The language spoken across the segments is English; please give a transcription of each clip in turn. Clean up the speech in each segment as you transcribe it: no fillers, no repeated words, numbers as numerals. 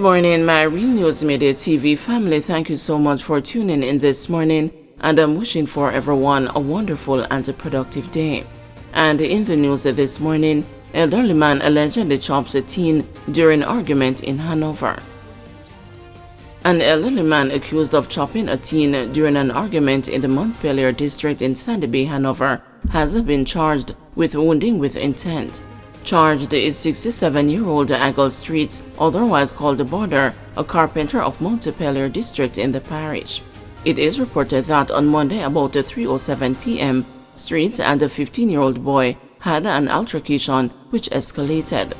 morning, my Real News Media TV family. Thank you so much for tuning in this morning, and I'm wishing for everyone a wonderful and a productive day. And in the news this morning, elderly man allegedly chops a teen during argument in Hanover. An elderly man accused of chopping a teen during an argument in the Montpelier district in Sandy Bay, Hanover, has been charged with wounding with intent. Charged is 67-year-old Aggle Streets, otherwise called the Border, a carpenter of Montpelier district in the parish. It is reported that on Monday about 3:07 p.m., Streets and a 15-year-old boy had an altercation which escalated.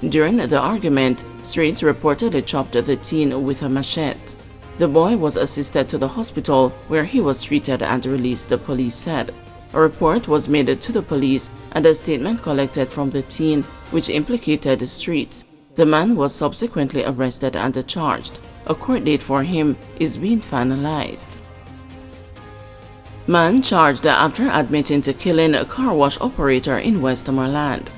During the argument, Streets reportedly chopped the teen with a machete. The boy was assisted to the hospital where he was treated and released, the police said. A report was made to the police and a statement collected from the teen which implicated Streets. The man was subsequently arrested and charged. A court date for him is being finalized. Man charged after admitting to killing a car wash operator in Westmoreland.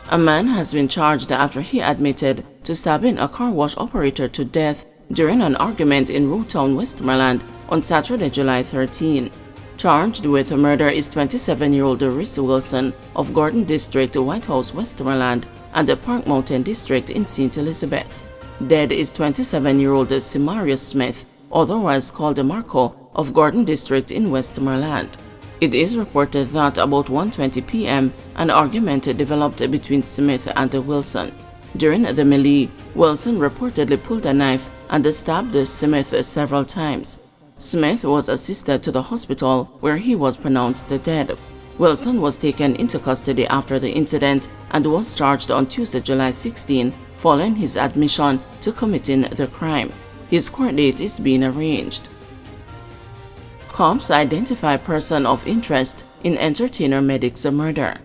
A man has been charged after he admitted to stabbing a car wash operator to death during an argument in Roetown, Westmoreland on Saturday, July 13. Charged with murder is 27-year-old Rhys Wilson of Gordon District, White House, Westmoreland, and the Park Mountain District in St. Elizabeth. Dead is 27-year-old Simarius Smith, otherwise called Marco, of Gordon District in Westmoreland. It is reported that about 1:20 p.m., an argument developed between Smith and Wilson. During the melee, Wilson reportedly pulled a knife and stabbed Smith several times. Smith was assisted to the hospital where he was pronounced dead. Wilson was taken into custody after the incident and was charged on Tuesday, July 16, following his admission to committing the crime. His court date is being arranged. Cops identify person of interest in entertainer Medic's murder.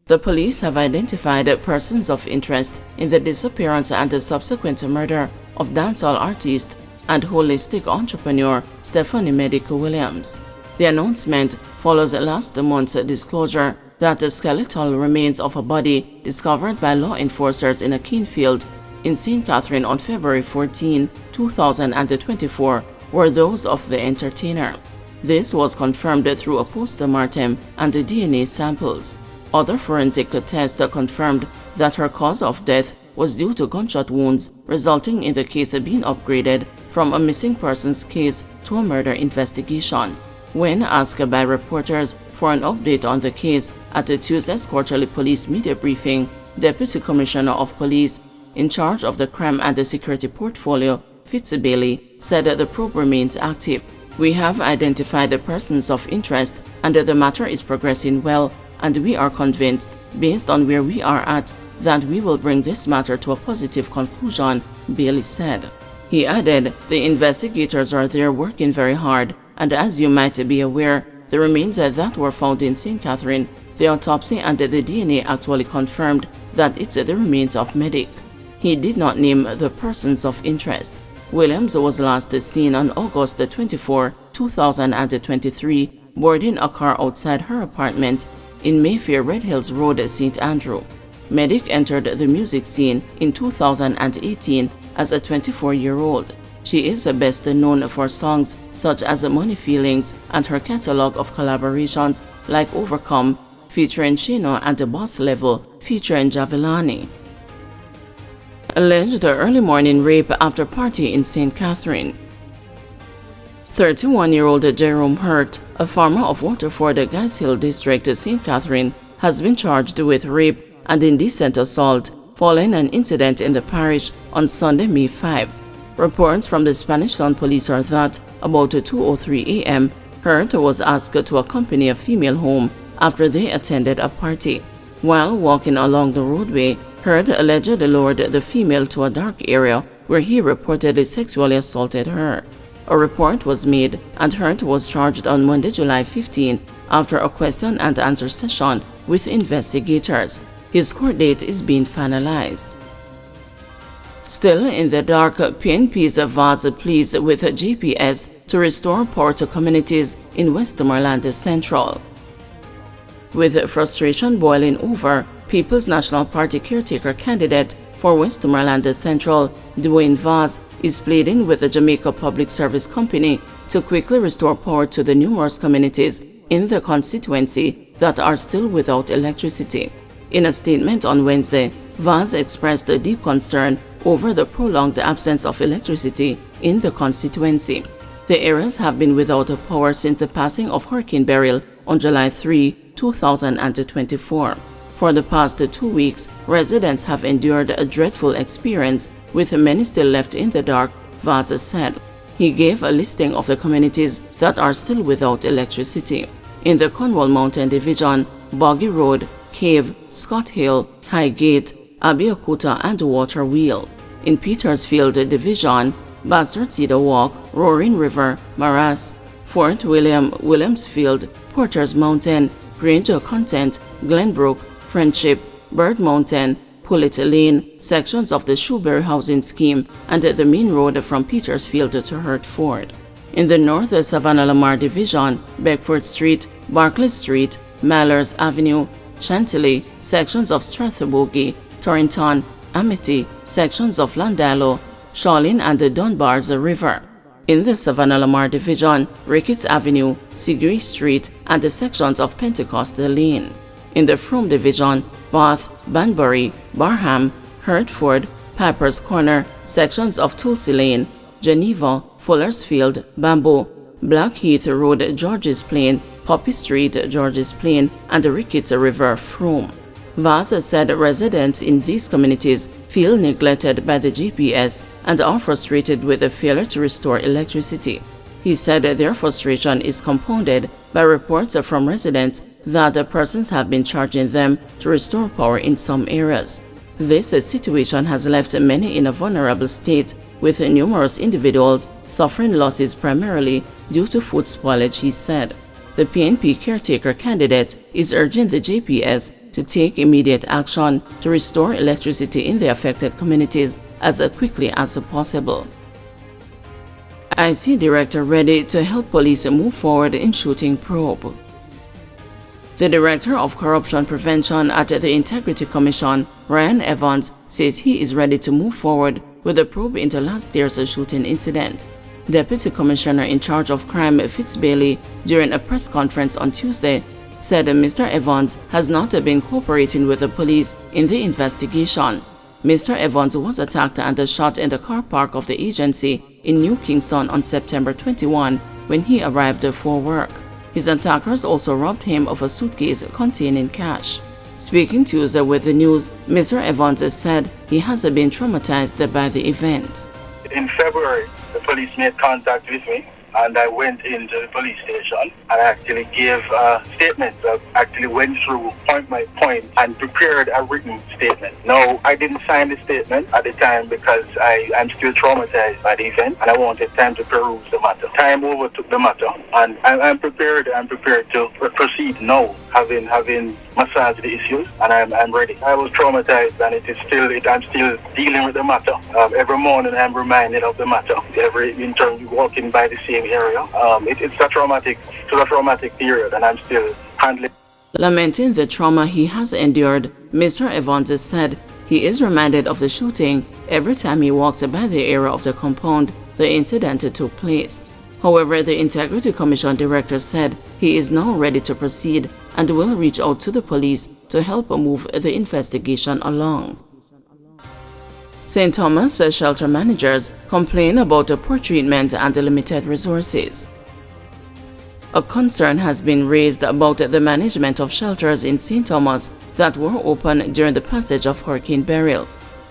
The police have identified persons of interest in the disappearance and the subsequent murder of dancehall artist and holistic entrepreneur Stephanie Medic Williams. The announcement follows last month's disclosure that the skeletal remains of a body discovered by law enforcers in a cane field in St. Catherine on February 14, 2024 were those of the entertainer. This was confirmed through a post-mortem and the DNA samples. Other forensic tests confirmed that her cause of death was due to gunshot wounds, resulting in the case being upgraded from a missing persons case to a murder investigation. When asked by reporters for an update on the case at the Tuesday's quarterly police media briefing, Deputy Commissioner of Police in charge of the crime and the security portfolio, Fitzbailey, said that the probe remains active. We have identified the persons of interest and the matter is progressing well, and we are convinced, based on where we are at, that we will bring this matter to a positive conclusion, Bailey said. He added, the investigators are there working very hard, and as you might be aware, the remains that were found in St. Catherine, the autopsy and the DNA actually confirmed that it's the remains of Medic. He did not name the persons of interest. Williams was last seen on August 24, 2023, boarding a car outside her apartment in Mayfair Red Hills Road, St. Andrew. Medic entered the music scene in 2018 as a 24-year-old. She is best known for songs such as Money Feelings and her catalog of collaborations like Overcome, featuring Shino, and The Boss Level, featuring Javelani. Alleged early morning rape after party in St. Catherine. 31-year-old Jerome Hurt, a farmer of Waterford, Guys Hill District, St. Catherine, has been charged with rape and indecent assault following an incident in the parish on Sunday, May 5. Reports from the Spanish Town Police are that about 2:03 a.m., Hurt was asked to accompany a female home after they attended a party. While walking along the roadway, Hurt allegedly lured the female to a dark area where he reportedly sexually assaulted her. A report was made and Hurt was charged on Monday, July 15 after a question and answer session with investigators. His court date is being finalized. Still in the dark, PNP's VAS pleads with GPS to restore power to communities in Westmoreland Central. With frustration boiling over, People's National Party caretaker candidate for Westmoreland Central, Dwayne Vaz, is pleading with the Jamaica Public Service Company to quickly restore power to the numerous communities in the constituency that are still without electricity. In a statement on Wednesday, Vaz expressed a deep concern over the prolonged absence of electricity in the constituency. The areas have been without power since the passing of Hurricane Beryl on July 3, 2024. For the past 2 weeks, residents have endured a dreadful experience, with many still left in the dark, Vaz said. He gave a listing of the communities that are still without electricity. In the Cornwall Mountain Division, Boggy Road, Cave, Scott Hill, Highgate, Abeokuta and Water Wheel. In Petersfield Division, Bastard Cedar Walk, Roaring River, Maras, Fort William, Williamsfield, Porter's Mountain, Granger Content, Glenbrook, Friendship, Bird Mountain, Pullet Lane, sections of the Shoeberry Housing Scheme, and the main road from Petersfield to Hertford. In the North Savannah Lamar Division, Beckford Street, Barclay Street, Mallers Avenue, Chantilly, sections of Strathbogie, Torrington, Amity, sections of Landalo, Shawlin and the Dunbar's River. In the Savannah Lamar Division, Ricketts Avenue, Segree Street, and the sections of Pentecost Lane. In the Frome Division, Bath, Banbury, Barham, Hertford, Piper's Corner, sections of Tulsi Lane, Geneva, Fuller's Field, Bamboo, Blackheath Road, George's Plain, Poppy Street, George's Plain, and the Ricketts River, Frome. Vaz said residents in these communities feel neglected by the GPS and are frustrated with the failure to restore electricity. He said their frustration is compounded by reports from residents that persons have been charging them to restore power in some areas. This situation has left many in a vulnerable state, with numerous individuals suffering losses primarily due to food spoilage, he said. The PNP caretaker candidate is urging the JPS to take immediate action to restore electricity in the affected communities as quickly as possible. IC Director ready to help police move forward in shooting probe. The Director of Corruption Prevention at the Integrity Commission, Ryan Evans, says he is ready to move forward with the probe into last year's shooting incident. Deputy Commissioner in charge of crime Fitzbailey, during a press conference on Tuesday, said Mr. Evans has not been cooperating with the police in the investigation. Mr. Evans was attacked and shot in the car park of the agency in New Kingston on September 21 when he arrived for work. His attackers also robbed him of a suitcase containing cash. Speaking Tuesday with the news, Mr. Evans said he has been traumatized by the event. In February, the police made contact with me, and I went into the police station and I actually gave a statement. I actually went through point by point and prepared a written statement. No, I didn't sign the statement at the time because I'm still traumatized by the event and I wanted time to peruse the matter. Time overtook the matter, and I'm prepared to proceed now, having massaged the issues, and I'm ready. I was traumatized, and I'm still dealing with the matter. Every morning I'm reminded of the matter. In terms of walking by the same area, it's a traumatic period, and I'm still handling. Lamenting the trauma he has endured, Mr. Evans said he is reminded of the shooting every time he walks by the area of the compound the incident took place. However, the Integrity Commission Director said he is now ready to proceed and will reach out to the police to help move the investigation along. St. Thomas shelter managers complain about poor treatment and limited resources. A concern has been raised about the management of shelters in St. Thomas that were open during the passage of Hurricane Beryl.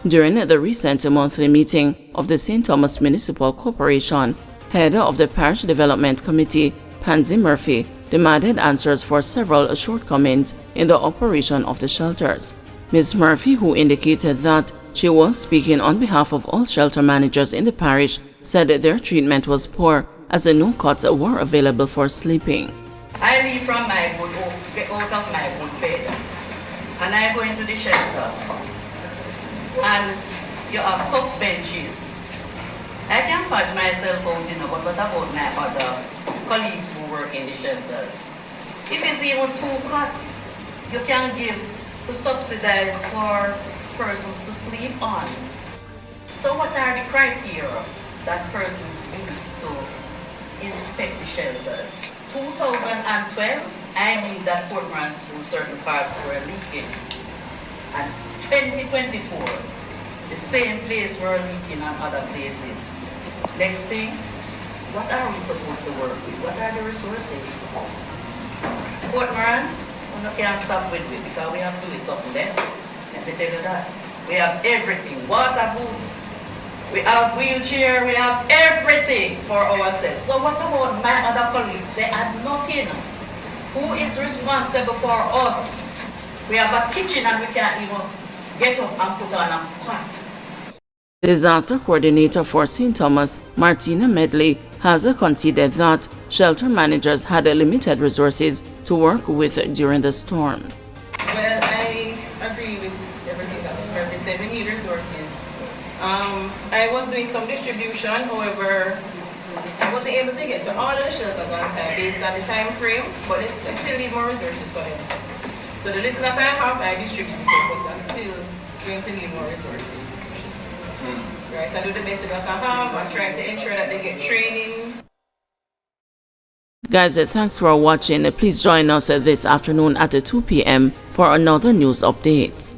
During the recent monthly meeting of the St. Thomas Municipal Corporation, head of the Parish Development Committee, Pansy Murphy, demanded answers for several shortcomings in the operation of the shelters. Ms. Murphy, who indicated that she was speaking on behalf of all shelter managers in the parish, said their treatment was poor as no cots were available for sleeping. I leave from my wood, get out of my wood bed, and I go into the shelter, and you have top benches. I can pad myself out, but what about my other colleagues who work in the shelters? If it's even 2 cots, you can give to subsidize for persons to sleep on. So what are the criteria that persons use to inspect the shelters? 2012, I knew that Fort Moran School certain parts were leaking. And 2024, the same place were leaking on other places. Next thing, what are we supposed to work with? What are the resources? Fort Moran, we can't stop with it because we have to do something there. Let me tell you that. We have everything, water, food, we have wheelchair, we have everything for ourselves. So what about my other colleagues? They have nothing. Who is responsible for us? We have a kitchen and we can't even get up and put on a pot. Disaster coordinator for St. Thomas, Martina Medley, has conceded that shelter managers had limited resources to work with during the storm. Well, I agree with everything that Ms. Murphy said. We need resources. I was doing some distribution, however, I wasn't able to get to all the shelters on time based on the time frame, but I still need more resources for them. So the little that I have, I distributed, but I'm still going to need more resources. Right, I do the best that I have. I'm trying to ensure that they get trainings. Guys, thanks for watching. Please join us this afternoon at 2 p.m. for another news update.